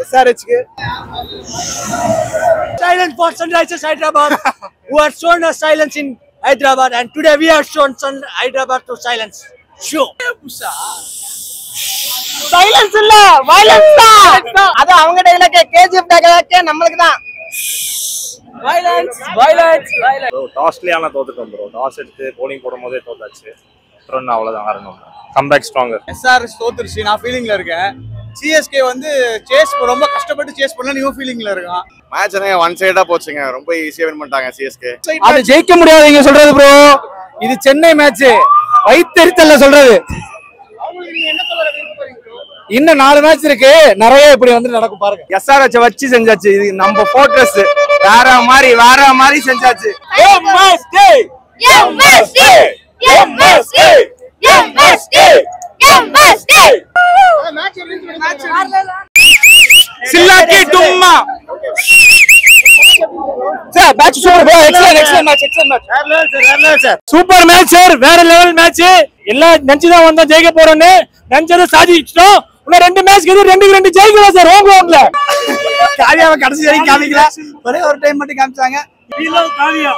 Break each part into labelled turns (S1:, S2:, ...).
S1: SRH.
S2: Silence for Sunrisers Hyderabad, who have shown us silence in Hyderabad, and today we have shown Hyderabad to silence. Show.
S3: Silence இல்ல, violence தான். அது அவங்க dialogue, KGF dialogue நமக்கு தான். Violence.
S4: டாஸ்லியான தோத்துட்டோம் bro. Toss எடுத்து polling போடும்போதே தோத்தாச்சு. அப்புறம் அவ்வளவுதான் வரணும். Comeback stronger.
S1: SRH தோத்துருச்சு. நான் ஃபீலிங்ல இருக்கேன். CSK வந்து சேஸ் ரொம்ப கஷ்டப்பட்டு சேஸ் பண்ணல, நியூ ஃபீலிங்ல இருக்கான்.
S5: மேட்ச் ஒன் சைடா போச்சுங்க. ரொம்ப ஈஸியா வின் பண்ணிட்டாங்க CSK.
S1: அது ஜெயிக்க முடியாதுங்க சொல்றது ப்ரோ. இது சென்னை மேட்ச். வைத்தெரித்தல்ல சொல்றது. இன்னும் 4 மேட்ச் இருக்கு. நிறைய இப்படி வந்து நடக்கும் பாருங்க.
S4: SRH வச்சு செஞ்சாச்சு. இது நம்ம ஃபோர்ட்ரஸ். வேற மாதிரி செஞ்சாச்சு.
S1: சில்லாக்கி டும்மா. Sir match super bro. Excellent match. Super match sir. வேற லெவல் மேட்ச். எல்லாம் நினைச்சுதான் வந்தோம் ஜெயிக்க போறோம்னு. நினைச்சதை சாதிச்சிட்டோம். இன்னும் 2 மேட்ச் 2-2 ஜெயிக்கலாம் சார் ஹோம் கிரவுண்ட்ல. காவியாவை கடைசி வரைக்கும் காமிக்கல. ஒரே ஒரு டைம் மட்டும் காமிச்சாங்க. காவியா.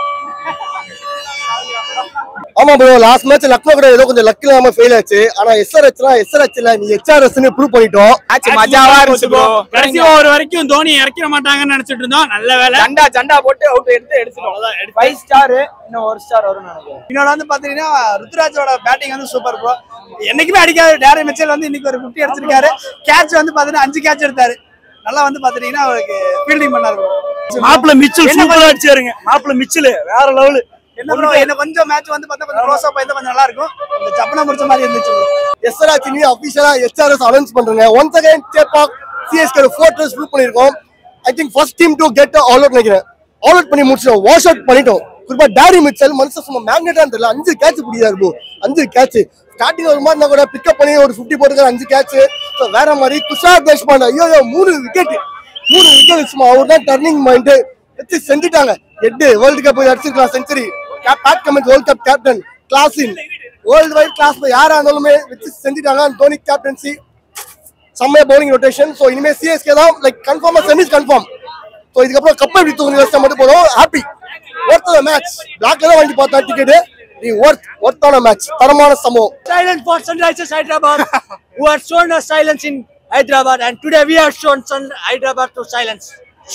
S6: ஆமா ப்ரோ, லாஸ்ட் மேட்ச் லக்னோ கூட ஏதோ கொஞ்சம் லக் இல்லாம ஃபெயில் ஆச்சு. ஆனா SRH இல்ல, நீ HRS னு ப்ரூவ் பண்ணிட்டோம்.
S1: மேட்ச் மஜாவா இருந்துச்சு ப்ரோ. கடைசி ஓவர் வரைக்கும் தோனி இறக்கிற மாட்டாங்கன்னு நினைச்சிட்டு இருந்தோம். நல்ல வேளை ஜண்டா போட்டு அவுட் எடுத்துட்டோம். 5 ஸ்டார் இன்னும் 1 ஸ்டார் வரும்னு நினைக்கிறேன். இன்னொரு வந்து பாத்தீங்கன்னா ருத்ராஜோட பேட்டிங் வந்து சூப்பர் ப்ரோ. என்னைக்குமே அடிக்காது. டேரல் மிச்சல் வந்து இன்னைக்கு ஒரு 50 அடிச்சிருக்காரு. கேட்ச் வந்து பாத்தீங்கன்னா 5 கேட்ச் எடுத்தாரு. நல்லா வந்து பாத்தீங்கன்னா அவருக்கு ஃபீல்டிங் பண்ணாரு ப்ரோ.
S4: மாப்ள மிச்சல் சூப்பரா அடிச்சாருங்க. மாப்ள மிச்சல் வேற லெவல்.
S1: என்ன ப்ரோ, என்ன கொஞ்சம் மேட்ச் வந்து பார்த்தா கொஞ்சம் க்ளோஸ் அப் ஆயிட்டு கொஞ்சம் நல்லா இருக்கும். இந்த சப்பனா முடிச்ச மாதிரி இருந்துச்சு.
S6: SRH நீ அபிஷியலா HRS அனௌன்ஸ் பண்றீங்க. Once again Chepauk CSK fortress prove பண்ணிருக்கோம். I think first team to get all out நினைக்கிறேன். ஆல் அவுட் பண்ணி முடிச்சிட்டோம். வாஷ் அவுட் பண்ணிட்டோம். குறிப்பா டேரி மிச்சல் மனுஷன் சும்மா மேக்னெட்டான்னு தெரியல. 5 கேட்ச் பிடிக்காரு ப்ரோ. 5 கேட்ச் ஸ்டார்டிங் ஒரு மாதிரி கூட பிக்கப் பண்ணி ஒரு 50 போட்டுக்காரு. 5 கேட்ச் வேற மாதிரி. துஷார் தேஷ்பாண்டே 3 விக்கெட் சும்மா அவர் தான் டர்னிங் பாயிண்ட் வச்சு செஞ்சுட்டாங்க. 8 வேர்ல்டு கப் அடிச்சிருக்கலாம் century. Bad comment world cup captain class in world wide class யாரா இருந்தாலுமே வச்சு செஞ்சுட்டாங்க. தோனி கேப்டன்சி செம்மையா பவுலிங் ரொட்டேஷன். ஸோ இனிமேல் CSK தான் லைக் கன்ஃபார்மா செமிஸ் கன்ஃபார்ம். ஸோ இதுக்கப்புறம் கப்பை எப்படி தூங்கி வச்சா மட்டும் போதும். Happy worth match. பிளாக்ல தான் வாங்கி பார்த்தா டிக்கெட். நீ ஒர்த்தான மேட்ச். தரமான சம்பவம்.
S2: Silence for Sunrisers Hyderabad, who have shown us silence in Hyderabad, and today we have shown Hyderabad to silence.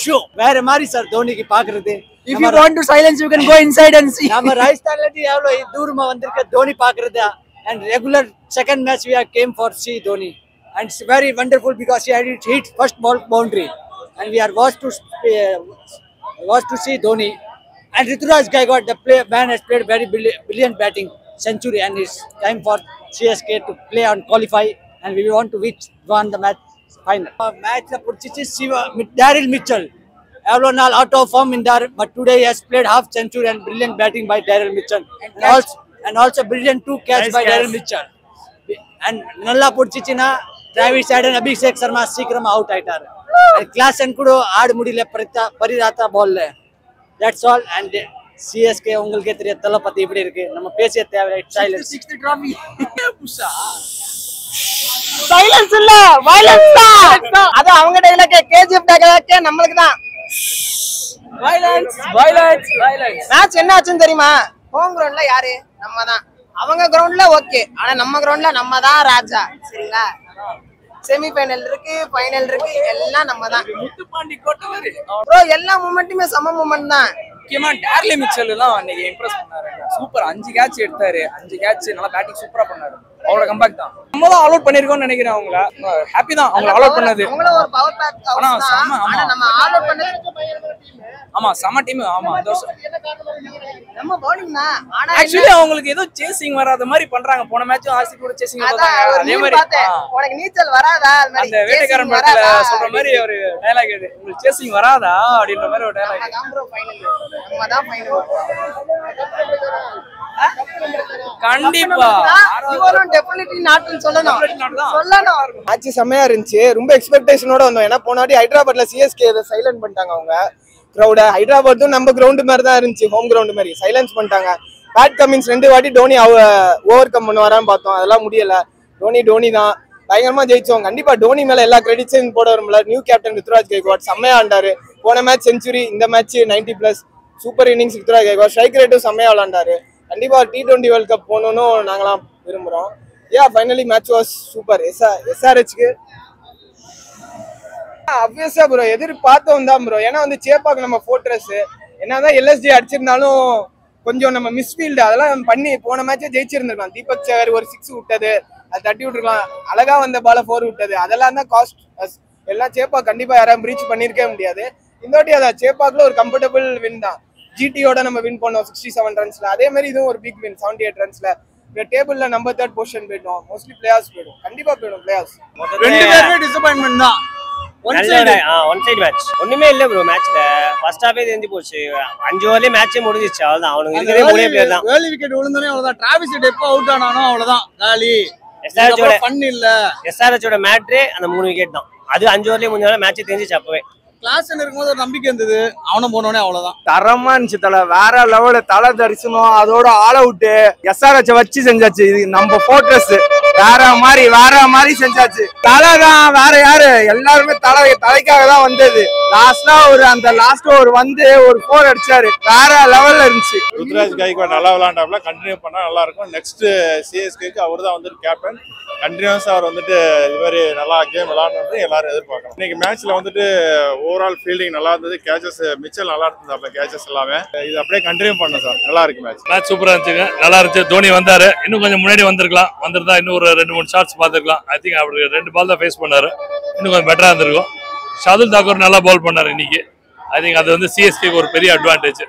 S2: Show. வேற மாதிரி சார் தோனிக்கு பாக்குறது.
S3: If you want to silence, you can go inside and see.
S2: நம்ம ராஜஸ்தான்ல இருந்து எவ்வளவு தூரமா வந்திருக்க தோனி பாக்குறது. And regular second match we have came for see Dhoni, and it's very wonderful because he had hit first ball boundary, and we are watched to see Dhoni. And Rituraj Gaikwad, the man has played very brilliant batting century, and it's time for CSK to play and qualify, and we want to win the match final. Match la purchase Daryl Mitchell. Evolonal out of form in there, but today he has played half century and brilliant batting by Daryl Mitchell, and also brilliant 2 catch by Daryl Mitchell. And Nalla Purchichina, Travis Adden, Abhishek Sharma Sikram out aitar. And class and kudo aad mudile parirata ball le. That's all. And CSK உங்களுக்கு தெரிய தலபதி இப்படி இருக்கு. நம்ம பேசிய தேவை. Silence.
S3: 60 trophy. Silence இல்ல, violence தான். அது அவங்க டைலாக், KGF டைலாக் நமக்கு தான். Violence. மேட்ச் என்ன ஆச்சுன்னு தெரியுமா? ஹோம் கிரவுண்ட்ல யாரு? நம்ம தான். அவங்க கிரவுண்ட்ல ஓகே. ஆனா நம்ம கிரவுண்ட்ல நம்ம தான் ராஜா. சரிங்களா? செமி ஃபைனல் இருக்கு, ஃபைனல் இருக்கு, எல்லாம் நம்ம தான்.
S1: முத்துப்பாண்டி கோட்டவர்
S3: ப்ரோ எல்லா மூமெண்ட்டுமே சம மூமெண்ட் தான்.
S1: முக்கியமா டேர்லி மிச்சல் எல்லாம் அன்னைக்கு இம்ப்ரெஸ் பண்ணாரு. சூப்பர் 5 கேட்ச் எடுத்தாரு. 5 கேட்ச் நல்லா பேட்டிங் சூப்பரா பண்ணாரு. அவரோட கம்பேக் தான். நம்ம தான் ஆல் அவுட் பண்ணிருக்கோம்னு நினைக்கிறேன். அவங்கள ஹாப்பி தான் அவங்க ஆல் அவுட் பண்ணது.
S3: அவங்கள ஒரு பவர் பேக்
S1: ஆனா
S3: தான். ஆனா நம்ம ஆல் அவுட் பண்ணது
S1: ஆமா சம டீம். ஆமா
S3: நம்ம பவுலிங் தான். ஆனா
S1: एक्चुअली அவங்களுக்கு ஏதோ சேசிங் வராத மாதிரி பண்றாங்க. போன மேட்சும் ஆர்சிபி கூட சேசிங் வந்தாங்க. அதே மாதிரி
S3: உனக்கு நீச்சல் வராதா?
S1: அந்த வேட்டைக்காரன் படத்துல சொல்ற மாதிரி ஒரு டயலாக் இது. உங்களுக்கு சேசிங் வராதா அப்படின்ற மாதிரி ஒரு டயலாக்.
S3: அதான் ப்ரோ ஃபைனல். நம்ம தான் ஃபைனல்.
S1: கண்டிப்பா
S3: இவரும் டெஃபினெட்லி நாட்னு சொல்லணும்.
S7: மேட்ச் செமையா இருந்துச்சு. ரொம்ப எக்ஸ்பெக்டேஷனோட வந்தோம். ஏன்னா போனாடி ஹைதராபாத்ல CSK இதை சைலண்ட் பண்ணிட்டாங்க. அவங்க கிரௌட ஹைதராபாத்தும் நம்ம கிரவுண்ட் மாதிரி தான் இருந்துச்சு. ஹோம் கிரவுண்ட் மாதிரி சைலன்ஸ் பண்ணிட்டாங்க. பேட் கமின்ஸ் 2 வாட்டி டோனி ஓவர் கம் பண்ணுவாரான்னு பார்த்தோம். அதெல்லாம் முடியல. டோனி தான் பயங்கரமா ஜெயிச்சோம். கண்டிப்பா டோனி மேல எல்லா கிரெடிட்ஸையும் போட வரும்ல. நியூ கேப்டன் ருத்ராஜ் கைக்வாட் செம்மையா ஆண்டாரு. போன மேட்ச் செஞ்சுரி, இந்த match 90+ super innings Ruturaj Gaikwad. Strike ரேட்டும் செம்மையா விளாண்டாரு. கண்டிப்பா T20 வேர்ல்ட் கப் போகணும்னு நாங்களாம் விரும்புறோம். Finally match was super. SRHக்கு ஆப்வியஸா ப்ரோ எதிர்பார்த்தோம் தான் ப்ரோ. ஏன்னா வந்து சேப்பாக்கு நம்ம ஃபோர்ட்ரஸ் என்னதான் LSG அடிச்சிருந்தாலும் கொஞ்சம் நம்ம மிஸ்ஃபீல்டு அதெல்லாம் பண்ணி போன மேட்சே ஜெயிச்சிருந்திருக்கலாம். தீபக் சேகர் ஒரு 6 விட்டது, அது தட்டி விட்டுருக்கலாம். அழகா வந்த பால 4 விட்டது, அதெல்லாம் தான் காஸ்ட். எல்லாம் சேப்பாக் கண்டிப்பா யாரும் ரீச் பண்ணிருக்கவே முடியாது. இந்த வாட்டி அதான் சேப்பாக்ல ஒரு கம்ஃபர்டபுள் வின் தான். GTயோட நம்ம வின் பண்ணோம் 67 ரன்ஸ்ல. அதே மாதிரி இதுவும் ஒரு பிக் வின் 78 ரன்ஸ்ல. டேபிள்ல நம்பர் 3 பொசிஷன் போயிட்டோம். மோஸ்ட்லி பிளேயர்ஸ் போயிடும், கண்டிப்பா போயிடும் பிளேயர்ஸ்.
S1: ரெண்டு பேருமே டிசப்பாயின்ட்மெண்ட் தான்.
S8: ஒன் சைடு மேட்ச் ஒண்ணுமே இல்ல ப்ரோ. மேட்ச்ல ஃபர்ஸ்ட் ஹாஃபே தெரிஞ்சு போச்சு. 5 ஓவர்லயே மேட்சே முடிஞ்சிச்சு. அவ்வளவுதான். அவனுக்கு இருக்கிறதே 3 பிளேயர் தான்.
S1: ஏர்லி விக்கெட் விழுந்தனே அவ்வளவுதான். டிராவிஸ் ஹெட் எப்போ அவுட் ஆனானோ அவ்வளவுதான் காலி.
S8: SRHோட மேட்ரே அந்த 3 விக்கெட் தான். அது 5 ஓவர்லயே முடிஞ்சாலும் மேட்சே தெரிஞ்சிச்சு அப்பவே.
S1: கிளாஸ் இருக்கும்போது ஒரு நம்பிக்கை இருந்தது. அவனும் போனோடனே அவ்வளவுதான்.
S7: தரமா இருந்துச்சு தலை. வேற லெவலு. தலை தரிசனம் அதோட ஆல் அவுட். SRH வச்சு செஞ்சாச்சு. இது நம்ம ஃபோர்ட்ரஸ் வேற மாதிரி செஞ்சாச்சு. தலை தான், வேற யாரு? எல்லாருமே தலைக்காக தான் வந்தது. லாஸ்ட் ஓவர் வந்து ஒரு 4 அடிச்சாரு. வேற லெவல்ல இருந்துச்சு.
S4: ருத்ராஜ் கைக்வாட் நல்லா விளையாண்டாப்ல. கண்டினியூ பண்ணா நல்லா இருக்கும். நெக்ஸ்ட் CSKக்கு அவர் தான் வந்துட்டு கேப்டன். கண்டினியூஸா அவர் வந்துட்டு இது மாதிரி நல்லா கேம் விளையாடணும்னு எல்லாரும் எதிர்பார்க்கணும். இன்னைக்கு மேட்ச்ல வந்துட்டு ஓவரால் ஃபீல்டிங் நல்லா இருந்தது. கேச்சஸ் மிச்சல் நல்லா இருந்தது. அப்ப கேச்சஸ் எல்லாமே இது அப்படியே கண்டினியூ பண்ணணும் சார். நல்லா இருக்கு மேட்ச்
S9: சூப்பரா இருந்துச்சுங்க. நல்லா இருந்துச்சு. தோனி வந்தாரு. இன்னும் கொஞ்சம் முன்னாடி வந்திருக்கலாம். வந்திருந்தா இன்னும் ஒரு 2-3 ஷாட்ஸ் பார்த்துருக்கலாம். ஐ திங்க் அப்படி 2 பால் தான் ஃபேஸ் பண்ணாரு. இன்னும் கொஞ்சம் பெட்டரா இருந்திருக்கும். ஷாதுல் தாக்கூர் நல்லா பால் பண்ணாரு இன்னைக்கு. ஐ திங்க் அது வந்து CSKக்கு ஒரு பெரிய அட்வான்டேஜ்.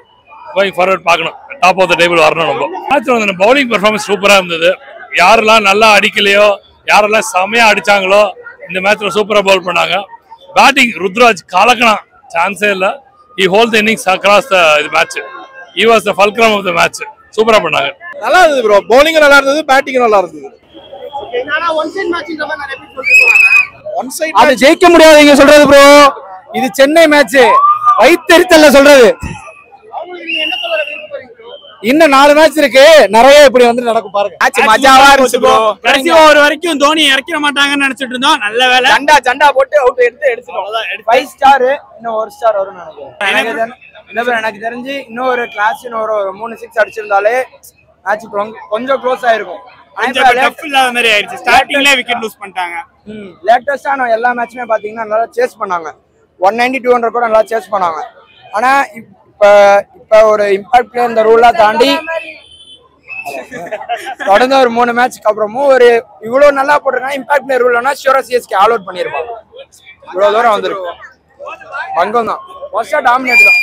S9: கோயிங் ஃபார்வர்ட் பார்க்கணும். டாப் ஆஃப் த டேபிள் வரணும். நம்ம மேட்ச்ல வந்து பவுலிங் பெர்ஃபார்மன்ஸ் சூப்பரா இருந்தது. யாரெல்லாம் நல்லா அடிக்கலையோ, யாரெல்லாம் செமையா அடிச்சாங்களோ இந்த மேட்ச்ல சூப்பரா பவுல் பண்ணாங்க. பேட்டிங் ருத்ராஜ் கலக்கணும், சான்ஸே இல்ல. He hold the innings across the match. He was the fulcrum of the match. சூப்பரா பண்ணாங்க.
S1: நல்லா இருந்தது ப்ரோ. பவுலிங் நல்லா இருந்தது, பேட்டிங் நல்லா இருந்தது. அது ஜெயிக்க முடியாது நீங்க சொல்றது ப்ரோ. இது சென்னை மேட்ச். வைத்தறித்தல்ல சொல்றது. இன்னும் 4 மேட்ச் இருக்கு. நிறைய இப்படி வந்து நடக்கும் பாருங்க.
S7: மேட்ச் மஜாவா இருந்துச்சு ப்ரோ.
S1: கடைசி ஓவர் வரைக்கும் தோனி இறக்கிற மாட்டாங்கன்னு நினைச்சிட்டு இருந்தோம். நல்ல வேலை.
S7: சண்டா போட்டு அவுட் எடுத்துட்டோம். 5 ஸ்டார் இன்னும் 1 ஸ்டார் வரும்னு நினைக்கிறேன். எனக்கு தெரிஞ்சு இன்னும் ஒரு கிளாஸ் ஒரு 3 6 அடிச்சிருந்தாலே மேட்ச் கொஞ்சம் க்ளோஸ் ஆயிருக்கும். லேட்டஸ்டான எல்லா மேட்சுமே பாத்தீங்கன்னா நல்லா சேஸ் பண்ணாங்க. 190 200 கூட நல்லா சேஸ் பண்ணாங்க. ஆனா இப்ப ஒரு இம்பாக்ட் பிளேயர் இந்த ரூல்லாம் தாண்டி தொடர்ந்து ஒரு 3 மேட்ச்க்கு அப்புறமும் ஒரு இவ்வளவு நல்லா போட்டிருக்காங்க. இம்பாக்ட் பிளேயர் ரூல்னா ஷூரா CSK ஆல் அவுட் பண்ணிருப்பாங்க. இவ்வளவு தூரம் வந்திருக்கும். பங்கம் தான். ஃபர்ஸ்டா டாமினேட் தான்.